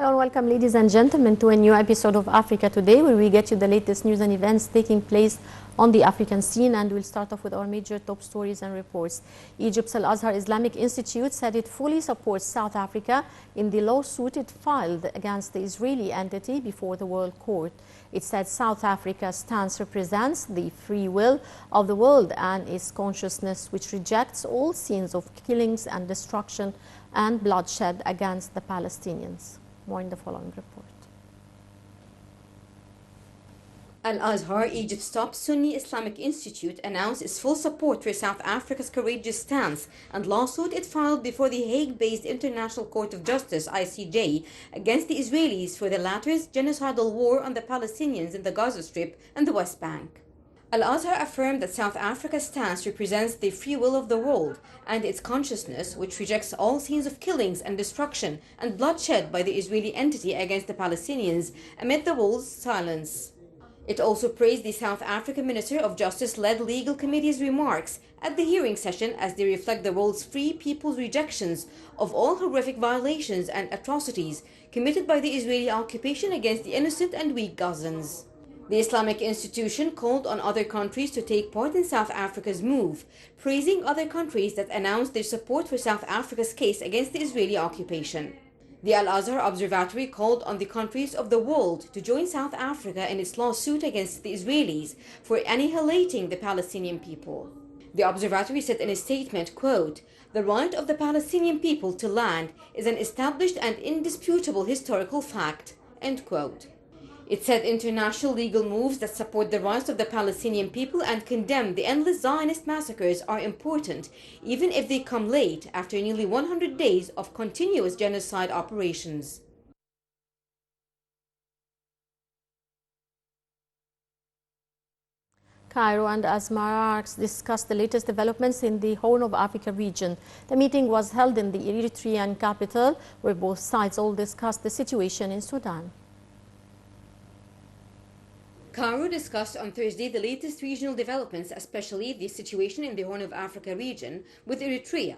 Hello and welcome, ladies and gentlemen, to a new episode of Africa Today, where we get you the latest news and events taking place on the African scene. And we'll start off with our major top stories and reports. Egypt's Al-Azhar Islamic Institute said it fully supports South Africa in the lawsuit it filed against the Israeli entity before the World Court. It said South Africa's stance represents the free will of the world and its consciousness, which rejects all scenes of killings and destruction and bloodshed against the Palestinians. More in the following report. Al-Azhar, Egypt's top Sunni Islamic Institute, announced its full support for South Africa's courageous stance and lawsuit it filed before the Hague-based International Court of Justice, ICJ, against the Israelis for the latter's genocidal war on the Palestinians in the Gaza Strip and the West Bank. Al-Azhar affirmed that South Africa's stance represents the free will of the world and its consciousness, which rejects all scenes of killings and destruction and bloodshed by the Israeli entity against the Palestinians amid the world's silence. It also praised the South African Minister of Justice-led legal committee's remarks at the hearing session as they reflect the world's free people's rejections of all horrific violations and atrocities committed by the Israeli occupation against the innocent and weak Gazans. The Islamic institution called on other countries to take part in South Africa's move, praising other countries that announced their support for South Africa's case against the Israeli occupation. The Al-Azhar Observatory called on the countries of the world to join South Africa in its lawsuit against the Israelis for annihilating the Palestinian people. The observatory said in a statement, quote, "The right of the Palestinian people to land is an established and indisputable historical fact," end quote. It said international legal moves that support the rights of the Palestinian people and condemn the endless Zionist massacres are important, even if they come late after nearly 100 days of continuous genocide operations. Cairo and Asmara discussed the latest developments in the Horn of Africa region. The meeting was held in the Eritrean capital, where both sides all discussed the situation in Sudan. Cairo discussed on Thursday the latest regional developments, especially the situation in the Horn of Africa region with Eritrea.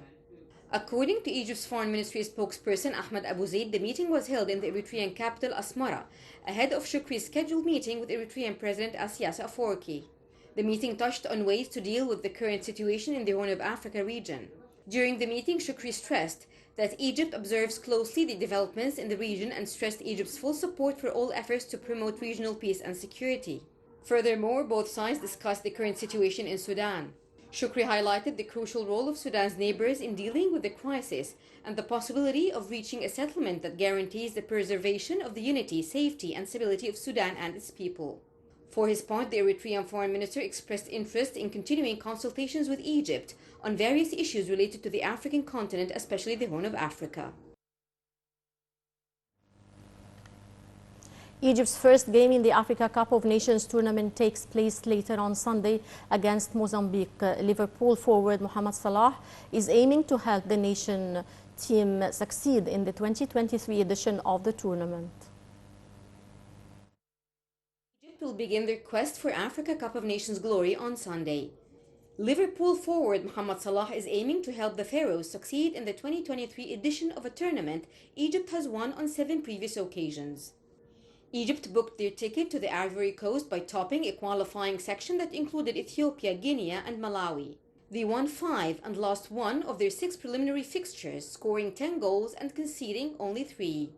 According to Egypt's Foreign Ministry spokesperson Ahmed Abu Zaid, the meeting was held in the Eritrean capital Asmara, ahead of Shukri's scheduled meeting with Eritrean President Asias Afwerki. The meeting touched on ways to deal with the current situation in the Horn of Africa region. During the meeting, Shukri stressed that Egypt observes closely the developments in the region and stressed Egypt's full support for all efforts to promote regional peace and security. Furthermore, both sides discussed the current situation in Sudan. Shukri highlighted the crucial role of Sudan's neighbors in dealing with the crisis and the possibility of reaching a settlement that guarantees the preservation of the unity, safety, and stability of Sudan and its people. For his part, the Eritrean foreign minister expressed interest in continuing consultations with Egypt on various issues related to the African continent, especially the Horn of Africa. Egypt's first game in the Africa Cup of Nations tournament takes place later on Sunday against Mozambique. Liverpool forward Mohamed Salah is aiming to help the nation team succeed in the 2023 edition of the tournament. Egypt will begin their quest for Africa Cup of Nations glory on Sunday. Liverpool forward Mohamed Salah is aiming to help the Pharaohs succeed in the 2023 edition of a tournament Egypt has won on 7 previous occasions. Egypt booked their ticket to the Ivory Coast by topping a qualifying section that included Ethiopia, Guinea, and Malawi. They won 5 and lost 1 of their 6 preliminary fixtures, scoring 10 goals and conceding only 3.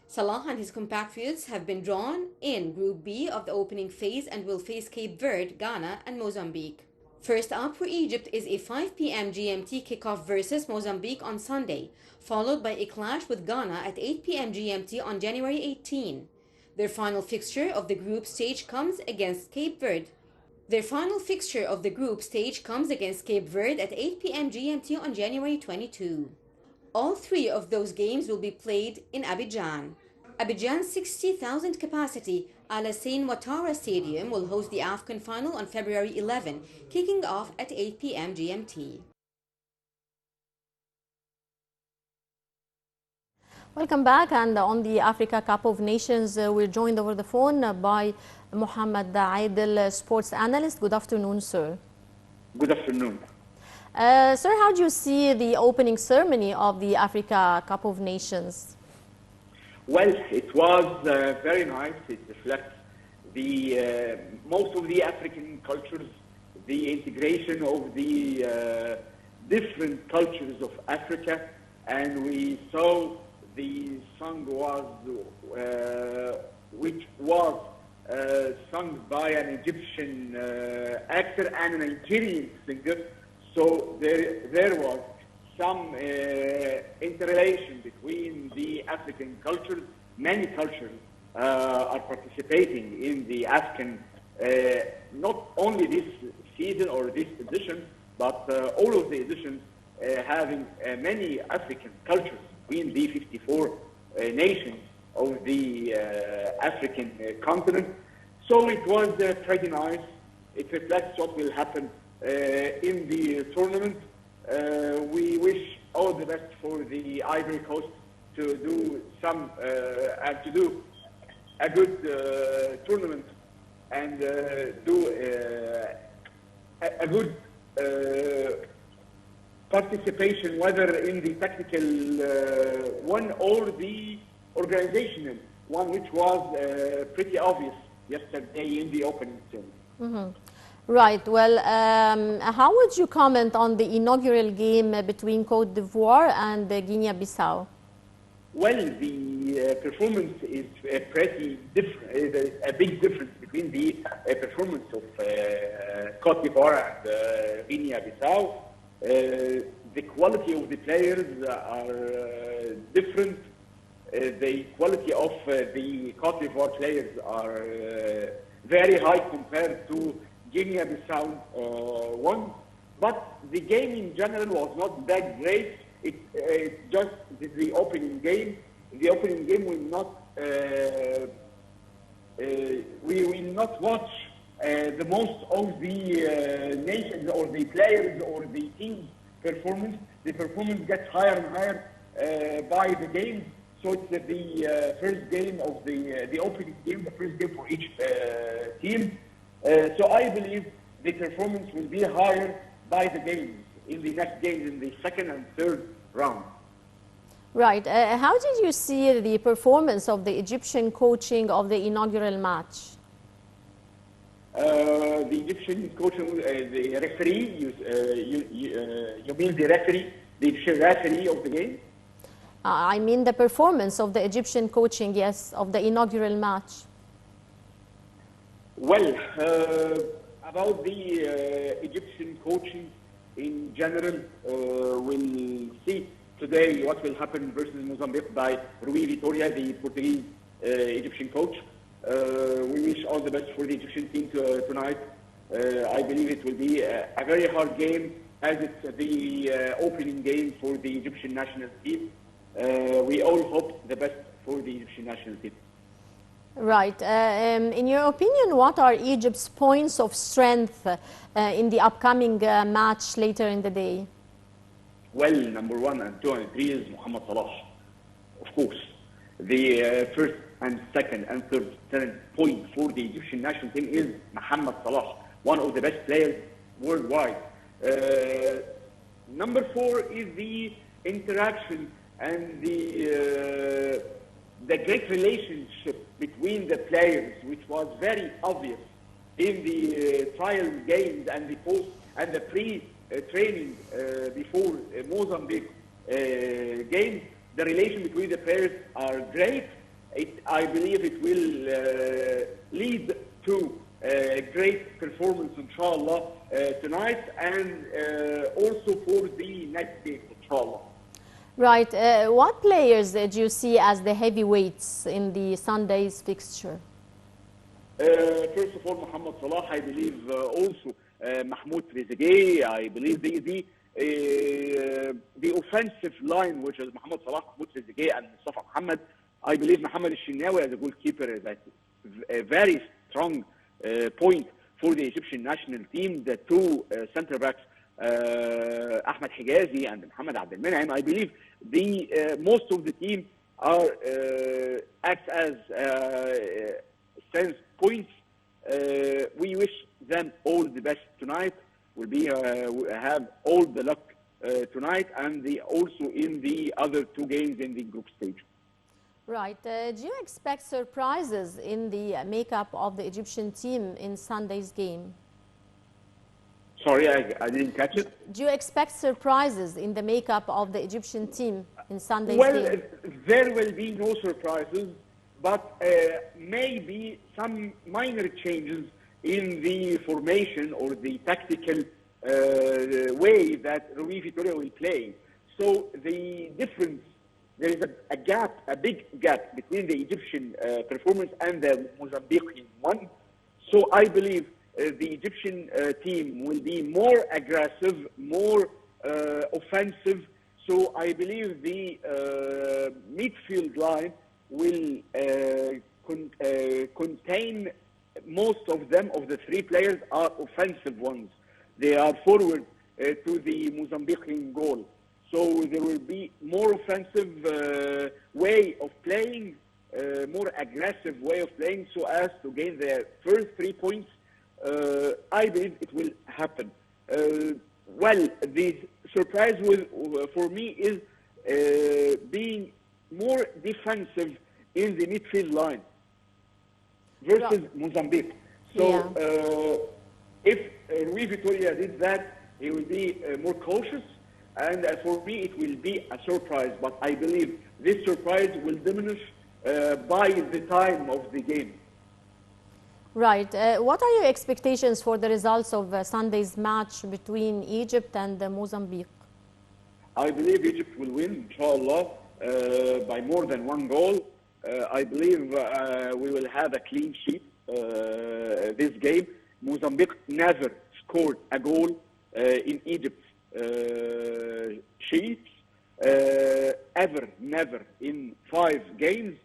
Salah and his compatriots have been drawn in Group B of the opening phase and will face Cape Verde, Ghana, and Mozambique. First up for Egypt is a 5 p.m. GMT kickoff versus Mozambique on Sunday, followed by a clash with Ghana at 8 p.m. GMT on January 18. Their final fixture of the group stage comes against Cape Verde. at 8 p.m. GMT on January 22. All 3 of those games will be played in Abidjan. Abidjan's 60,000 capacity Alassane Ouattara Stadium will host the AFCON final on February 11, kicking off at 8 p.m. GMT. Welcome back, and on the Africa Cup of Nations, we're joined over the phone by Mohamed Adel, sports analyst. Good afternoon, sir. Good afternoon. Sir, how do you see the opening ceremony of the Africa Cup of Nations? Well, it was very nice. It reflects the most of the African cultures, the integration of the different cultures of Africa, and we saw the song was which was sung by an Egyptian actor and a Nigerian singer. So there was some interrelation between the African cultures. Many cultures are participating in the African, not only this season or this edition, but all of the editions having many African cultures between the 54 nations of the African continent. So it was pretty nice. It reflects what will happen in the tournament. We wish all the best for the Ivory Coast to do some and to do a good tournament and do a good participation, whether in the tactical one or the organizational one, which was pretty obvious yesterday in the opening ceremony. Mm-hmm. Right. Well, how would you comment on the inaugural game between Côte d'Ivoire and Guinea-Bissau? Well, the performance is pretty different. There's a big difference between the performance of Côte d'Ivoire and Guinea-Bissau. The quality of the players are different. The quality of the Côte d'Ivoire players are very high compared to Guinea-Bissau one, but the game in general was not that great. It just the opening game. The opening game will not. We will not watch the most of the nations or the players or the team's performance. The performance gets higher and higher by the game. So it's the first game of the opening game, the first game for each team. So I believe the performance will be higher by the games in the next games in the second and third round. Right. How did you see the performance of the Egyptian coaching of the inaugural match? The Egyptian coaching, the referee, you mean the referee, the Egyptian referee of the game? I mean the performance of the Egyptian coaching, yes, of the inaugural match. Well, about the Egyptian coaching in general, we'll see today what will happen versus Mozambique by Rui Vitória, the Portuguese Egyptian coach. We wish all the best for the Egyptian team tonight. I believe it will be a very hard game, as it's the opening game for the Egyptian national team. We all hope the best for the Egyptian national team. Right. In your opinion, what are Egypt's points of strength in the upcoming match later in the day? Well, number 1 and 2 and 3 is Mohamed Salah, of course. The first and second and third point for the Egyptian national team is Mohamed Salah, one of the best players worldwide. Number 4 is the interaction and the great relationship between the players, which was very obvious in the trial games and the post and the pre-training before Mozambique game. The relation between the players are great. I believe it will lead to a great performance, inshallah, tonight and also for the next game, inshallah. Right. What players do you see as the heavyweights in the Sunday's fixture? First of all, Mohamed Salah. I believe also Mahmoud Trezeguet. I believe the offensive line, which is Mohamed Salah, Mahmoud Trezeguet, and Mustafa Mohamed. I believe Mohamed Al-Shinawi as a goalkeeper is a very strong point for the Egyptian national team. The two center backs, Ahmed Hijazi and Mohamed Abdel Menaim. I believe most of the team are acts as sense points. We wish them all the best tonight. We'll have all the luck tonight and also in the other two games in the group stage. Right. Do you expect surprises in the makeup of the Egyptian team in Sunday's game? Sorry, I didn't catch it. Do you expect surprises in the makeup of the Egyptian team in Sunday's Well, game? there will be no surprises, but maybe some minor changes in the formation or the tactical way that Rui Vitória will play. So the difference, there is a gap, a big gap between the Egyptian performance and the Mozambican one. So I believe the Egyptian team will be more aggressive, more offensive. So I believe the midfield line will contain most of them, of the three players, are offensive ones. They are forward to the Mozambican goal. So there will be more offensive way of playing, more aggressive way of playing so as to gain their first 3 points. I believe it will happen. Well, the surprise for me is being more defensive in the midfield line versus Mozambique. So if Rui Vitória did that, he will be more cautious. And for me, it will be a surprise. But I believe this surprise will diminish by the time of the game. Right. What are your expectations for the results of Sunday's match between Egypt and Mozambique? I believe Egypt will win, inshallah, by more than 1 goal. I believe we will have a clean sheet this game. Mozambique never scored a goal in Egypt's sheets. Ever, never. In 5 games,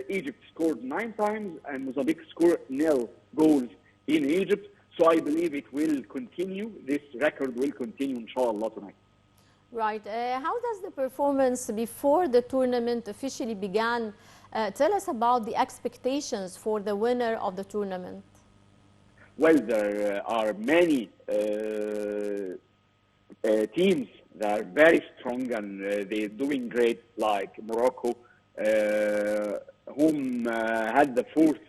Egypt scored 9 times and Mozambique scored 0 goals in Egypt. So I believe it will continue. This record will continue, inshallah, tonight. Right. How does the performance before the tournament officially began? Tell us about the expectations for the winner of the tournament. Well, there are many teams that are very strong and they're doing great, like Morocco, whom had the 4th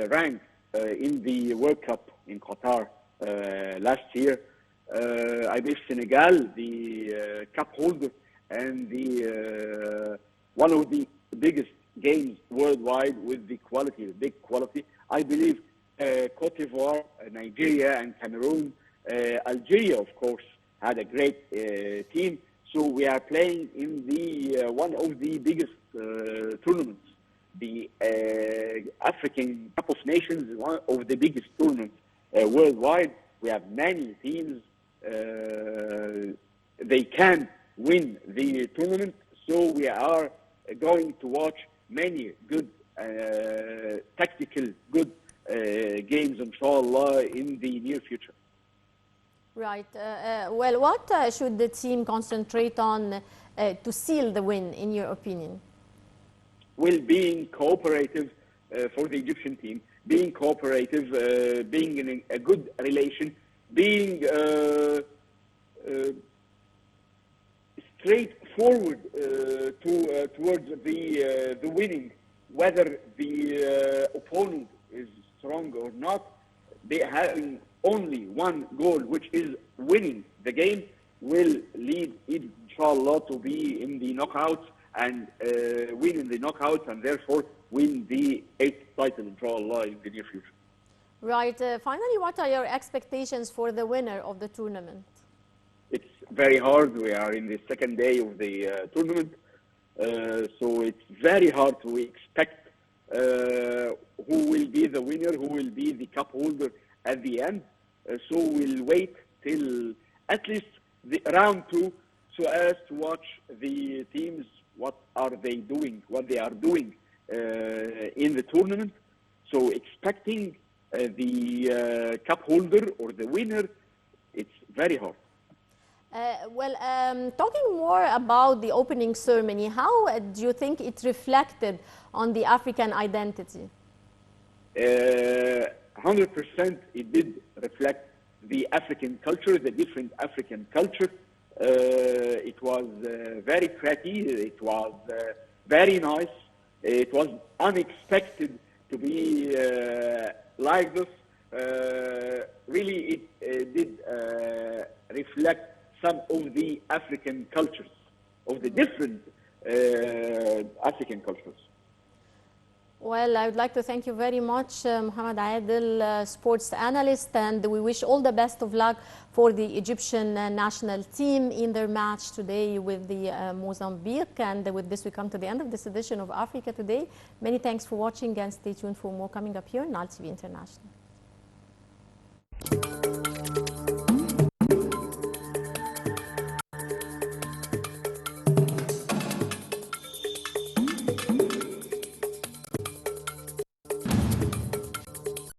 rank in the World Cup in Qatar last year. I believe Senegal, the cup holder and the one of the biggest games worldwide with the quality, the big quality. I believe Cote d'Ivoire, Nigeria, and Cameroon, Algeria, of course, had a great team. So we are playing in the one of the biggest tournaments. The African Cup of Nations is one of the biggest tournaments worldwide. We have many teams. They can win the tournament. So we are going to watch many good tactical, good games, inshallah, in the near future. Right. Well, what should the team concentrate on to seal the win, in your opinion? Well, being cooperative for the Egyptian team, being cooperative, being in a good relation, being straightforward towards the winning, whether the opponent is strong or not. They having only 1 goal, which is winning the game, will lead, inshallah, to be in the knockouts and win in the knockouts and therefore win the 8th title, inshallah, in the near future. Right. Finally, what are your expectations for the winner of the tournament? It's very hard. We are in the 2nd day of the tournament, so it's very hard to expect who will be the winner, who will be the cup holder at the end. So we'll wait till at least the round 2 so as to watch the teams, what are they doing, what they are doing in the tournament. So expecting the cup holder or the winner, it's very hard. Talking more about the opening ceremony, how do you think it reflected on the African identity? 100% it did reflect the African culture, the different African culture. It was very pretty, it was very nice. It was unexpected to be like this. Really, it did reflect some of the African cultures, of the different African cultures. Well, I would like to thank you very much, Mohamed Adel, sports analyst, and we wish all the best of luck for the Egyptian national team in their match today with the Mozambique. And with this, we come to the end of this edition of Africa Today. Many thanks for watching, and stay tuned for more coming up here on Nile TV International.